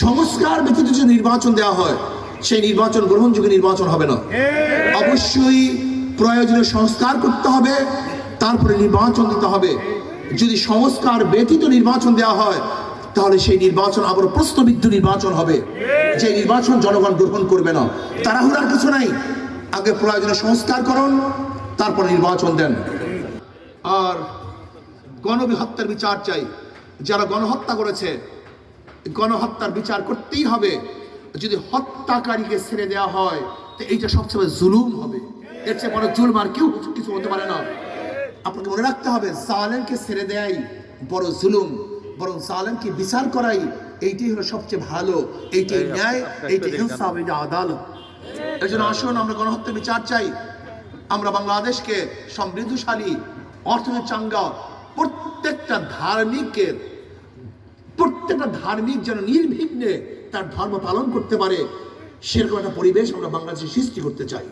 সংস্কার ব্যতীত যে নির্বাচন দেওয়া হয় সেই নির্বাচন গ্রহণযোগ্য নির্বাচন হবে না। অবশ্যই প্রয়োজনীয় সংস্কার করতে হবে, তারপরে নির্বাচন দিতে হবে। যদি সংস্কার ব্যতীত নির্বাচন দেওয়া হয় তাহলে সেই নির্বাচন আবার প্রশ্নবিদ্ধ নির্বাচন হবে, যে নির্বাচন জনগণ গ্রহণ করবে না। তাড়াহুড়ার কিছু নাই, আগে প্রয়োজনীয় সংস্কার করুন, তারপর নির্বাচন দেন। আর গণহত্যার বিচার চাই। যারা গণহত্যা করেছে গণহত্যার বিচার করতেই হবে। যদি হত্যাকারীকে ছেড়ে দেওয়া হয় তো এইটা সবসময় জুলুম হবে। এর চেয়ে বড় জুলুম আর কেউ কিছু হতে পারে না। আপনাকে মনে রাখতে হবে, জালেমকে ছেড়ে দেয়াই বড় জুলুম, বরং জালেমকে বিচার করাই এইটাই হলো সবচেয়ে ভালো, এইটাই ন্যায়, এইটাই ইনসাফ, এইটা আদালত। এই জন্য আসুন আমরা গণহত্যার বিচার চাই। আমরা বাংলাদেশকে সমৃদ্ধশালী, অর্থনৈতিক চাঙ্গা, প্রত্যেকটা ধার্মিক যেন নির্বিঘ্নে তার ধর্ম পালন করতে পারে সেরকম একটা পরিবেশ আমরা বাংলাদেশে সৃষ্টি করতে চাই।